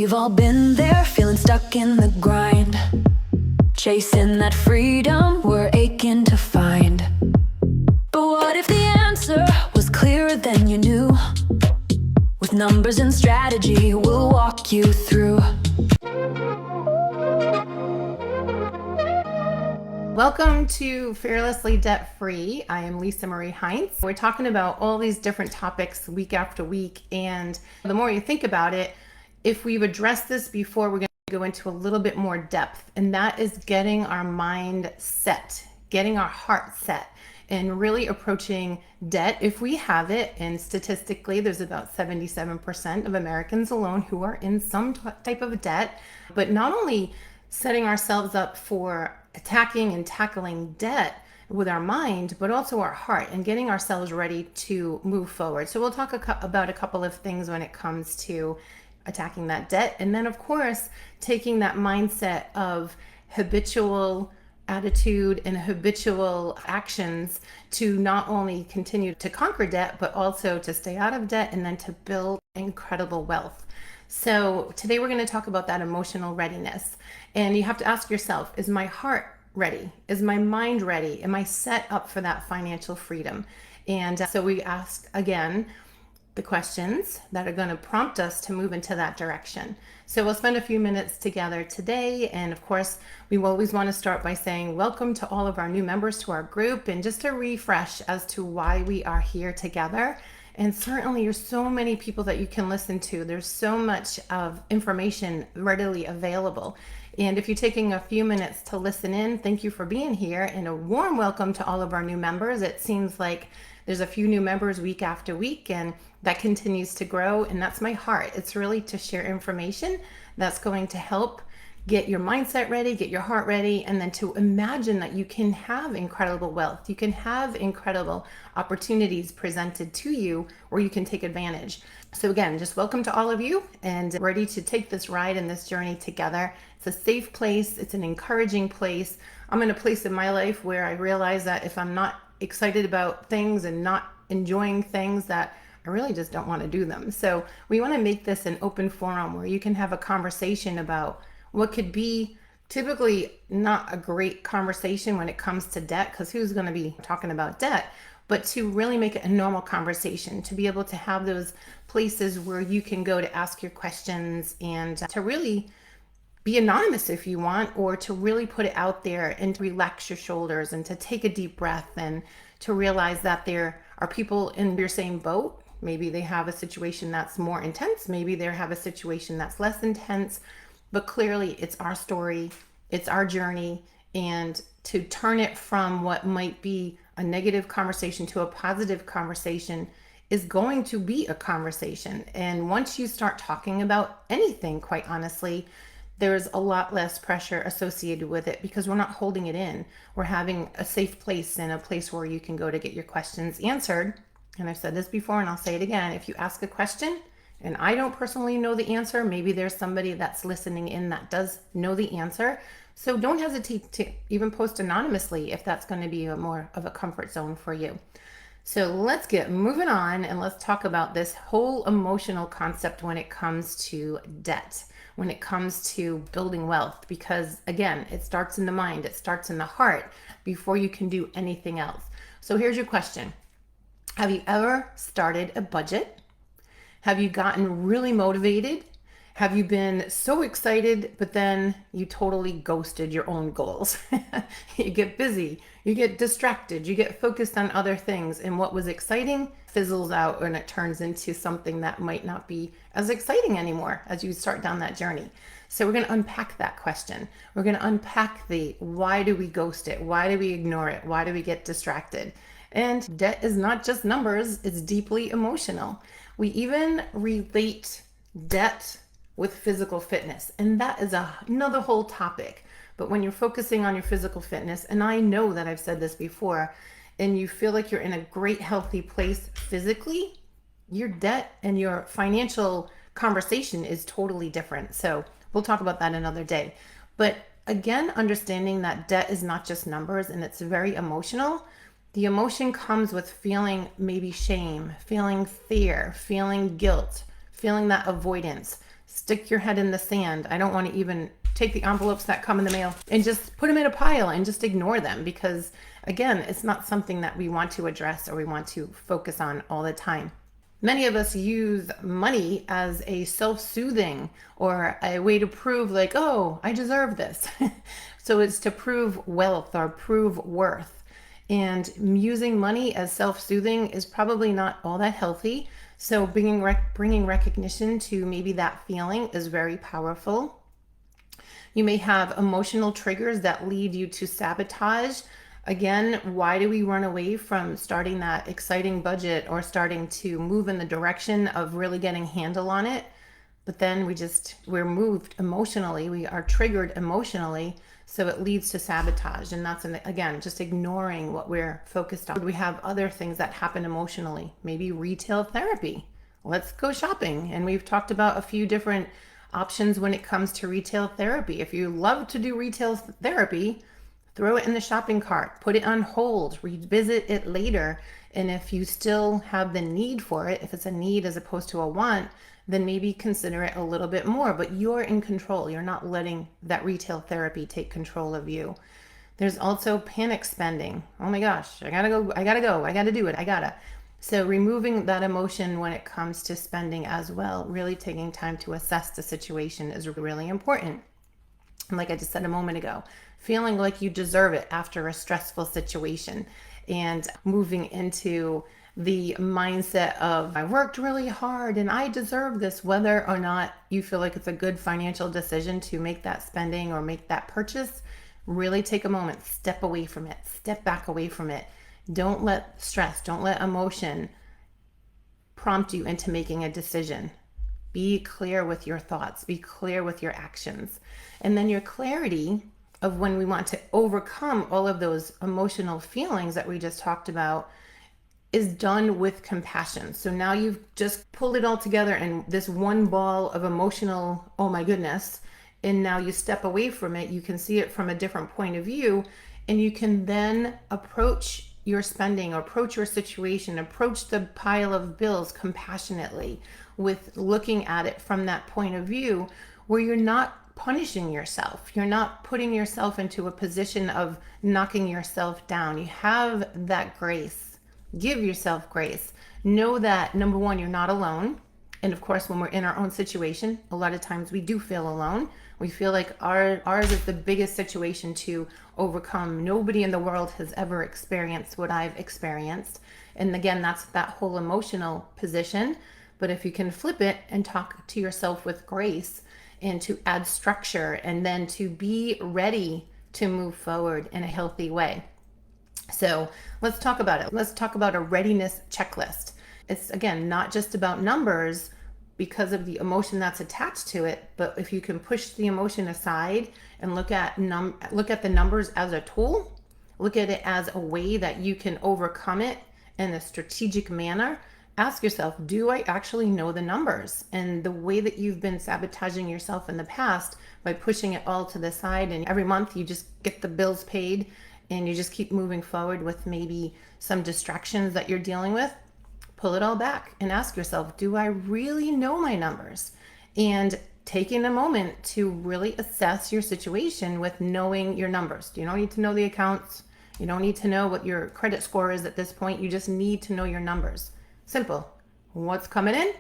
We've all been there, feeling stuck in the grind, chasing that freedom we're aching to find. But what if the answer was clearer than you knew? With numbers and strategy, we'll walk you through. Welcome to Fearlessly Debt Free. I am Lisa Marie Heinz. We're talking about all these different topics week after week, and the more you think about it, if we've addressed this before, we're going to go into a little bit more depth, and that is getting our mind set, getting our heart set, and really approaching debt if we have it. And statistically, there's about 77% of Americans alone who are in some type of debt. But not only setting ourselves up for attacking and tackling debt with our mind, but also our heart, and getting ourselves ready to move forward. So we'll talk about a couple of things when it comes to attacking that debt. And then, of course, taking that mindset of habitual attitude and habitual actions to not only continue to conquer debt, but also to stay out of debt and then to build incredible wealth. So today we're going to talk about that emotional readiness. And you have to ask yourself, is my heart ready? Is my mind ready? Am I set up for that financial freedom? And so we ask again the questions that are going to prompt us to move into that direction. So we'll spend a few minutes together today. And of course, we always want to start by saying welcome to all of our new members to our group, and just a refresh as to why we are here together. And certainly there's so many people that you can listen to. There's so much of information readily available. And if you're taking a few minutes to listen in, thank you for being here, and a warm welcome to all of our new members. It seems like there's a few new members week after week, and that continues to grow. And that's my heart. It's really to share information that's going to help get your mindset ready, get your heart ready, and then to imagine that you can have incredible wealth. You can have incredible opportunities presented to you where you can take advantage. So again, just welcome to all of you, and ready to take this ride and this journey together. It's a safe place. It's an encouraging place. I'm in a place in my life where I realize that if I'm not excited about things and not enjoying things, that I really just don't want to do them. So we want to make this an open forum where you can have a conversation about what could be typically not a great conversation when it comes to debt, because who's going to be talking about debt, but to really make it a normal conversation, to be able to have those places where you can go to ask your questions, and to really be anonymous if you want, or to really put it out there and to relax your shoulders and to take a deep breath, and to realize that there are people in your same boat. Maybe they have a situation that's more intense. Maybe they have a situation that's less intense. But clearly it's our story, it's our journey, and to turn it from what might be a negative conversation to a positive conversation is going to be a conversation. And once you start talking about anything, quite honestly, there's a lot less pressure associated with it, because we're not holding it in. We're having a safe place, and a place where you can go to get your questions answered. And I've said this before, and I'll say it again. If you ask a question and I don't personally know the answer, maybe there's somebody that's listening in that does know the answer. So don't hesitate to even post anonymously if that's going to be more of a comfort zone for you. So let's get moving on, and let's talk about this whole emotional concept when it comes to debt, when it comes to building wealth, because again, it starts in the mind, it starts in the heart before you can do anything else. So here's your question. Have you ever started a budget? Have you gotten really motivated? Have you been so excited, but then you totally ghosted your own goals? You get busy, you get distracted, you get focused on other things, and what was exciting fizzles out, and it turns into something that might not be as exciting anymore as you start down that journey. So we're going to unpack that question. We're going to unpack the why do we ghost it? Why do we ignore it? Why do we get distracted? And debt is not just numbers, it's deeply emotional. We even relate debt with physical fitness, and that is another whole topic. But when you're focusing on your physical fitness, and I know that I've said this before, and you feel like you're in a great healthy place physically, your debt and your financial conversation is totally different. So we'll talk about that another day. But again, understanding that debt is not just numbers, and it's very emotional. The emotion comes with feeling maybe shame, feeling fear, feeling guilt, feeling that avoidance. stick your head in the sand. I don't want to even take the envelopes that come in the mail and just put them in a pile and just ignore them, because again, it's not something that we want to address or we want to focus on all the time. Many of us use money as a self-soothing or a way to prove like, oh, I deserve this. So it's to prove wealth or prove worth. And using money as self-soothing is probably not all that healthy. So bringing recognition to maybe that feeling is very powerful. You may have emotional triggers that lead you to sabotage. Again, why do we run away from starting that exciting budget or starting to move in the direction of really getting a handle on it? But then we're moved emotionally, we are triggered emotionally, so it leads to sabotage. And that's, again, just ignoring what we're focused on. We have other things that happen emotionally, maybe retail therapy. Let's go shopping. And we've talked about a few different options when it comes to retail therapy. If you love to do retail therapy, throw it in the shopping cart, put it on hold, revisit it later. And if you still have the need for it, if it's a need as opposed to a want, then maybe consider it a little bit more, but you're in control. You're not letting that retail therapy take control of you. There's also panic spending. Oh my gosh, I gotta go, I gotta do it. So removing that emotion when it comes to spending as well, really taking time to assess the situation is really important. And like I just said a moment ago, feeling like you deserve it after a stressful situation and moving into the mindset of I worked really hard and I deserve this, whether or not you feel like it's a good financial decision to make that spending or make that purchase. Really take a moment, step away from it, step back away from it. Don't let stress, don't let emotion prompt you into making a decision. Be clear with your thoughts, be clear with your actions. And then your clarity of when we want to overcome all of those emotional feelings that we just talked about is done with compassion. So now you've just pulled it all together in this one ball of emotional, oh my goodness, and now you step away from it. You can see it from a different point of view, and you can then approach your spending, or approach your situation, approach the pile of bills compassionately, with looking at it from that point of view where you're not punishing yourself. You're not putting yourself into a position of knocking yourself down. You have that grace. Give yourself grace. Know that, number one, you're not alone. And of course, when we're in our own situation, a lot of times we do feel alone. We feel like ours is the biggest situation to overcome. Nobody in the world has ever experienced what I've experienced. And again, that's that whole emotional position. But if you can flip it and talk to yourself with grace and to add structure and then to be ready to move forward in a healthy way. So let's talk about it. Let's talk about a readiness checklist. It's, again, not just about numbers because of the emotion that's attached to it, but if you can push the emotion aside and look at the numbers as a tool, look at it as a way that you can overcome it in a strategic manner. Ask yourself, do I actually know the numbers? And the way that you've been sabotaging yourself in the past by pushing it all to the side, and every month you just get the bills paid and you just keep moving forward with maybe some distractions that you're dealing with, pull it all back and ask yourself, do I really know my numbers? And taking a moment to really assess your situation with knowing your numbers. You don't need to know the accounts. You don't need to know what your credit score is at this point. You just need to know your numbers. Simple. What's coming in?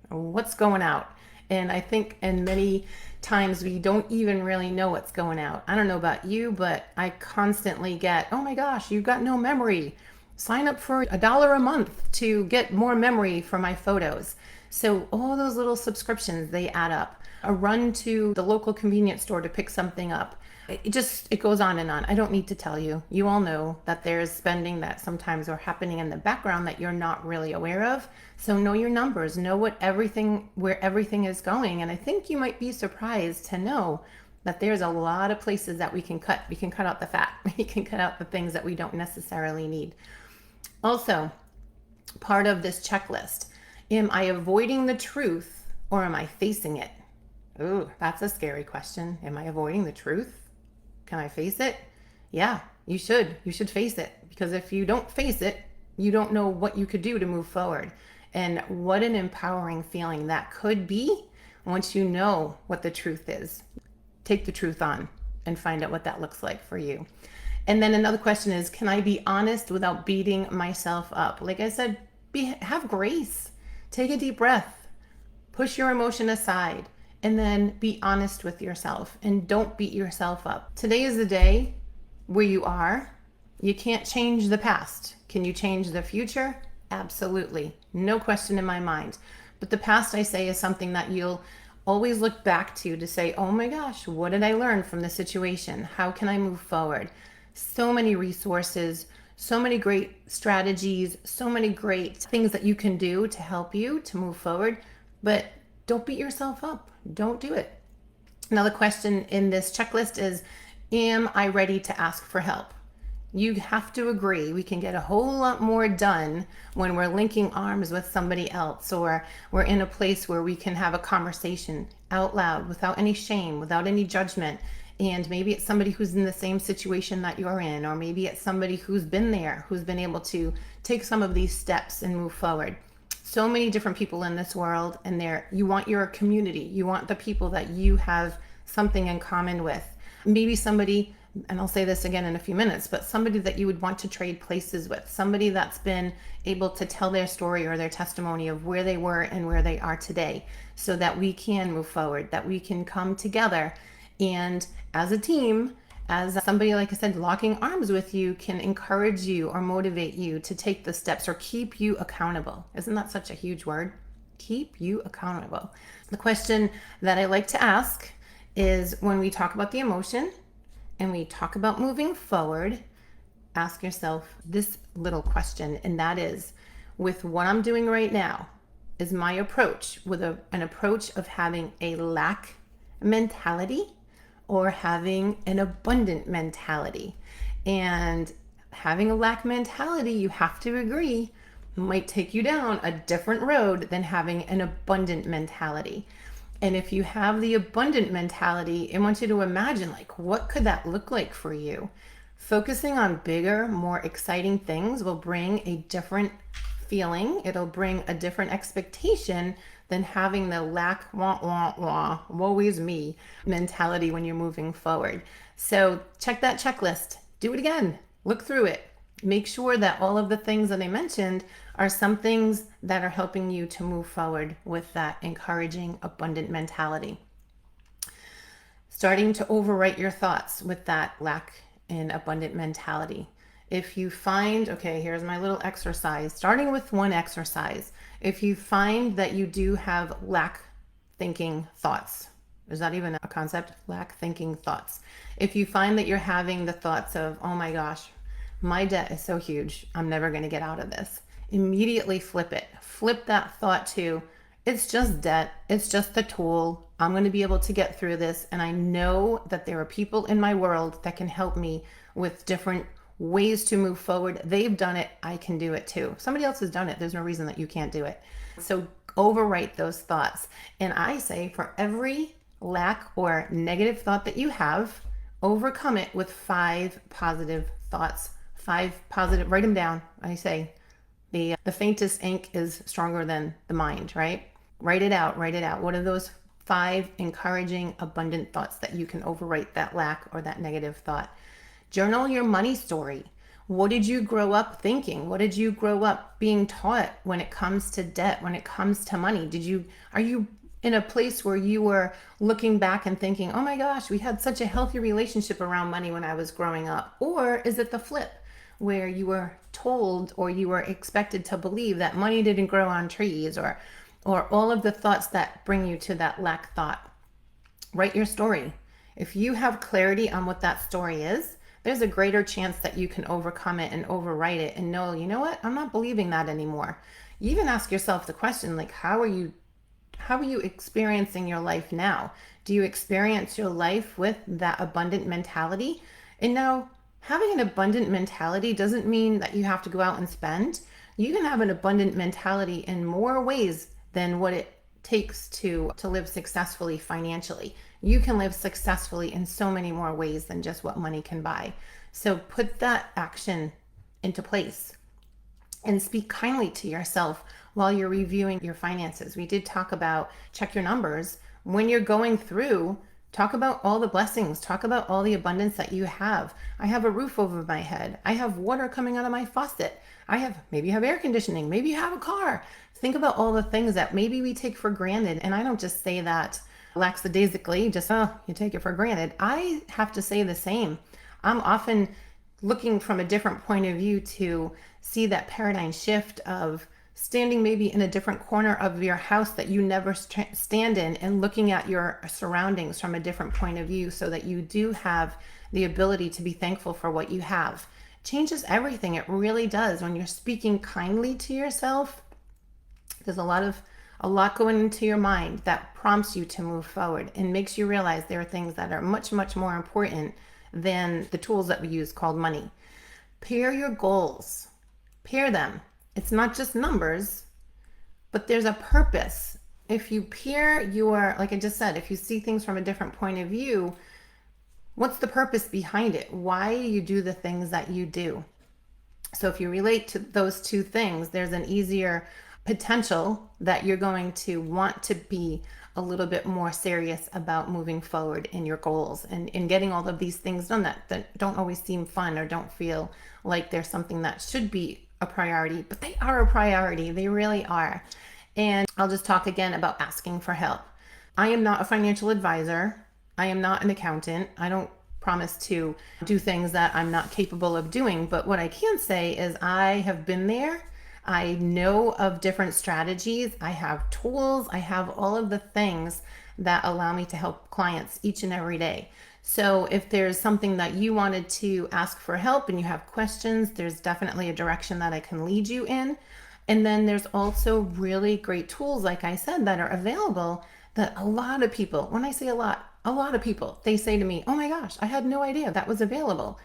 What's going out? And I think in many times we don't even really know what's going out. I don't know about you, but I constantly get, oh my gosh, you've got no memory. Sign up for $1 a month to get more memory for my photos. So all those little subscriptions, they add up. A run to the local convenience store to pick something up. It goes on and on. I don't need to tell you. You all know that there's spending that sometimes are happening in the background that you're not really aware of. So know your numbers, know where everything is going. And I think you might be surprised to know that there's a lot of places that we can cut. We can cut out the fat. We can cut out the things that we don't necessarily need. Also, part of this checklist, am I avoiding the truth or am I facing it? Ooh, that's a scary question. Am I avoiding the truth? Can I face it? Yeah, you should. You should face it, because if you don't face it, you don't know what you could do to move forward. And what an empowering feeling that could be Once you know what the truth is, take the truth on and find out what that looks like for you. And then another question is, can I be honest without beating myself up? Like I said, have grace. Take a deep breath. Push your emotion aside and then be honest with yourself and don't beat yourself up. Today is the day where you are. You can't change the past. Can you change the future? Absolutely. No question in my mind. But the past, I say, is something that you'll always look back to say, oh my gosh, what did I learn from the situation? How can I move forward? So many resources, so many great strategies, so many great things that you can do to help you to move forward. But don't beat yourself up. Don't do it. Another question in this checklist is, am I ready to ask for help? You have to agree we can get a whole lot more done when we're linking arms with somebody else, or we're in a place where we can have a conversation out loud without any shame, without any judgment. And maybe it's somebody who's in the same situation that you're in, or maybe it's somebody who's been there, who's been able to take some of these steps and move forward. So many different people in this world, and you want your community, you want the people that you have something in common with. Maybe somebody, and I'll say this again in a few minutes, but somebody that you would want to trade places with, somebody that's been able to tell their story or their testimony of where they were and where they are today, so that we can move forward, that we can come together and as a team, as somebody, like I said, locking arms with you can encourage you or motivate you to take the steps or keep you accountable. Isn't that such a huge word? Keep you accountable. The question that I like to ask is, when we talk about the emotion and we talk about moving forward, ask yourself this little question, and that is, with what I'm doing right now, is my approach with an approach of having a lack mentality or having an abundant mentality? And having a lack mentality, you have to agree, might take you down a different road than having an abundant mentality. And if you have the abundant mentality, I want you to imagine, like, what could that look like for you? Focusing on bigger, more exciting things will bring a different feeling. It'll bring a different expectation than having the lack, wah, wah, wah, woe is me mentality when you're moving forward. So check that checklist. Do it again. Look through it. Make sure that all of the things that I mentioned are some things that are helping you to move forward with that encouraging, abundant mentality. Starting to overwrite your thoughts with that lack and abundant mentality. If you find, okay, here's my little exercise, starting with one exercise. If you find that you do have lack thinking thoughts, is that even a concept? Lack thinking thoughts. If you find that you're having the thoughts of, oh my gosh, my debt is so huge, I'm never going to get out of this, immediately flip it. Flip that thought to, it's just debt. It's just a tool. I'm going to be able to get through this. And I know that there are people in my world that can help me with different ways to move forward. They've done it. I can do it too. Somebody else has done it. There's no reason that you can't do it. So overwrite those thoughts. And I say, for every lack or negative thought that you have, overcome it with 5 positive thoughts. 5 positive, write them down. I say the faintest ink is stronger than the mind, right? Write it out, write it out. What are those 5 encouraging, abundant thoughts that you can overwrite that lack or that negative thought? Journal your money story. What did you grow up thinking? What did you grow up being taught when it comes to debt, when it comes to money? Are you in a place where you were looking back and thinking, oh my gosh, we had such a healthy relationship around money when I was growing up? Or is it the flip, where you were told or you were expected to believe that money didn't grow on trees, or all of the thoughts that bring you to that lack thought? Write your story. If you have clarity on what that story is, there's a greater chance that you can overcome it and overwrite it and know, you know what, I'm not believing that anymore. You even ask yourself the question, like, how are you experiencing your life now? Do you experience your life with that abundant mentality? And now, having an abundant mentality doesn't mean that you have to go out and spend. You can have an abundant mentality in more ways than what it takes to live successfully financially. You can live successfully in so many more ways than just what money can buy. So put that action into place and speak kindly to yourself while you're reviewing your finances. We did talk about check your numbers When you're going through, talk about all the blessings, talk about all the abundance that you have. I have a roof over my head. I have water coming out of my faucet. Maybe you have air conditioning. Maybe you have a car. Think about all the things that maybe we take for granted. And I don't just say that lackadaisically, just, oh, you take it for granted. I have to say the same. I'm often looking from a different point of view to see that paradigm shift of standing maybe in a different corner of your house that you never stand in, and looking at your surroundings from a different point of view, so that you do have the ability to be thankful for what you have. Changes everything. It really does. When you're speaking kindly to yourself, there's a lot going into your mind that prompts you to move forward and makes you realize there are things that are much, much more important than the tools that we use called money. Pair your goals. Pair them. It's not just numbers, but there's a purpose. If you pair your, like I just said, if you see things from a different point of view, what's the purpose behind it? Why do you do the things that you do? So if you relate to those two things, there's an easier potential that you're going to want to be a little bit more serious about moving forward in your goals and in getting all of these things done that don't always seem fun or don't feel like there's something that should be a priority, but they are a priority. They really are. And I'll just talk again about asking for help. I am not a financial advisor. I am not an accountant. I don't promise to do things that I'm not capable of doing. But what I can say is I have been there. I know of different strategies. I have tools. I have all of the things that allow me to help clients each and every day. So if there's something that you wanted to ask for help and you have questions, there's definitely a direction that I can lead you in. And then there's also really great tools, like I said, that are available that a lot of people, when I say a lot of people, they say to me, oh my gosh, I had no idea that was available.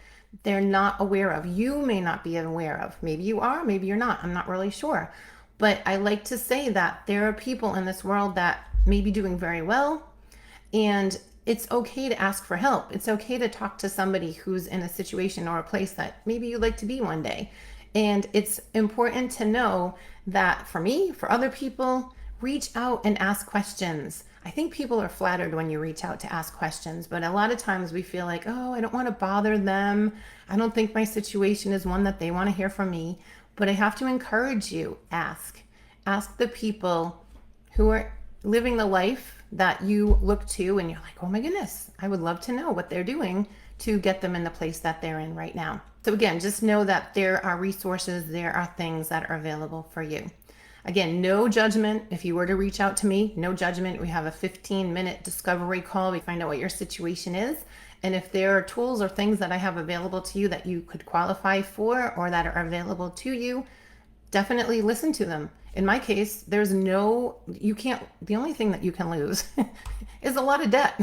They're not aware of. You may not be aware of. Maybe you are, maybe you're not. I'm not really sure. But I like to say that there are people in this world that may be doing very well, and it's okay to ask for help. It's okay to talk to somebody who's in a situation or a place that maybe you'd like to be one day. And it's important to know that for me, for other people, reach out and ask questions. I think people are flattered when you reach out to ask questions, but a lot of times we feel like, oh, I don't want to bother them. I don't think my situation is one that they want to hear from me. But I have to encourage you, ask. Ask the people who are living the life that you look to and you're like, oh my goodness, I would love to know what they're doing to get them in the place that they're in right now. So again, just know that there are resources, there are things that are available for you. Again, no judgment. If you were to reach out to me, no judgment. We have a 15-minute discovery call. We find out what your situation is. And if there are tools or things that I have available to you that you could qualify for or that are available to you, definitely listen to them. In my case, the only thing that you can lose is a lot of debt.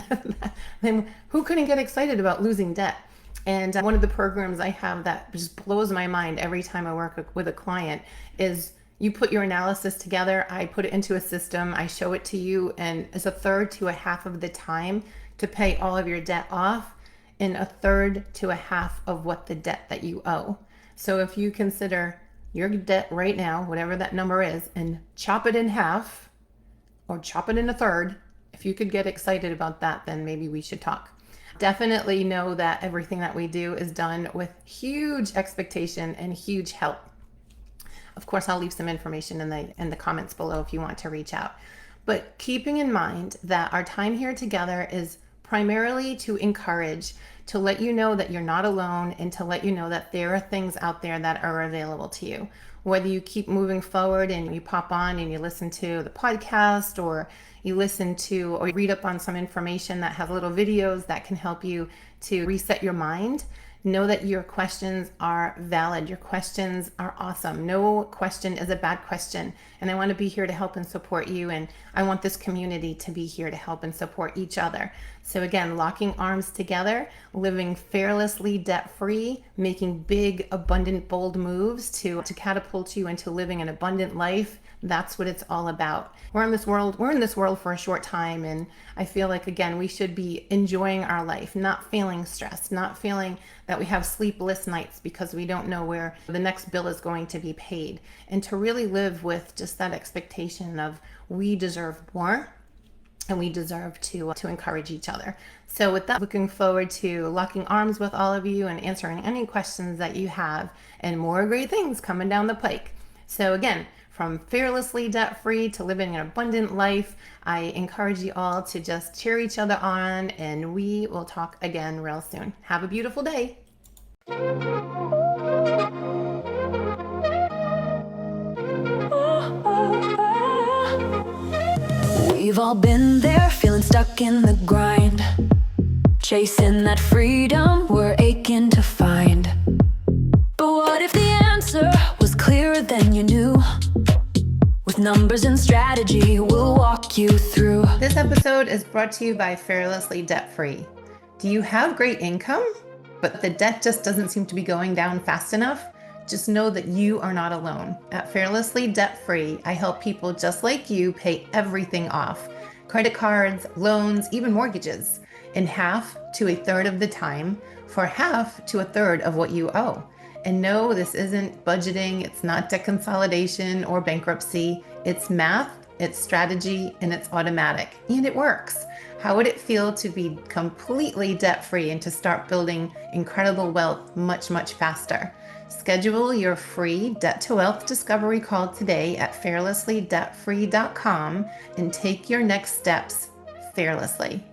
Then who couldn't get excited about losing debt? And one of the programs I have that just blows my mind every time I work with a client is you put your analysis together, I put it into a system, I show it to you, and it's a third to a half of the time to pay all of your debt off, and a third to a half of what the debt that you owe. So if you consider your debt right now, whatever that number is, and chop it in half or chop it in a third, if you could get excited about that, then maybe we should talk. Definitely know that everything that we do is done with huge expectation and huge help. Of course, I'll leave some information in the comments below if you want to reach out. But keeping in mind that our time here together is primarily to encourage, to let you know that you're not alone, and to let you know that there are things out there that are available to you. Whether you keep moving forward and you pop on and you listen to the podcast, or you listen to or read up on some information that has little videos that can help you to reset your mind, know that your questions are valid. Your questions are awesome. No question is a bad question. And I want to be here to help and support you. And I want this community to be here to help and support each other. So again, locking arms together, living fearlessly debt-free, making big, abundant, bold moves to catapult you into living an abundant life. That's what it's all about. We're in this world for a short time, and I feel like, again, we should be enjoying our life, not feeling stressed, not feeling that we have sleepless nights because we don't know where the next bill is going to be paid, and to really live with just that expectation of we deserve more. and we deserve to encourage each other. So with that, looking forward to locking arms with all of you and answering any questions that you have, and more great things coming down the pike. So again, from fearlessly debt-free to living an abundant life, I encourage you all to just cheer each other on, and we will talk again real soon. Have a beautiful day. We've all been there, feeling stuck in the grind, chasing that freedom we're aching to find. But what if the answer was clearer than you knew? With numbers and strategy, we'll walk you through. This episode is brought to you by Fearlessly Debt Free. Do you have great income, but the debt just doesn't seem to be going down fast enough? Just know that you are not alone. At Fearlessly Debt Free, I help people just like you pay everything off. Credit cards, loans, even mortgages, in half to a third of the time, for half to a third of what you owe. And no, this isn't budgeting, it's not debt consolidation or bankruptcy. It's math, it's strategy, and it's automatic. And it works. How would it feel to be completely debt-free and to start building incredible wealth much, much faster? Schedule your free Debt to Wealth discovery call today at fearlesslydebtfree.com and take your next steps fearlessly.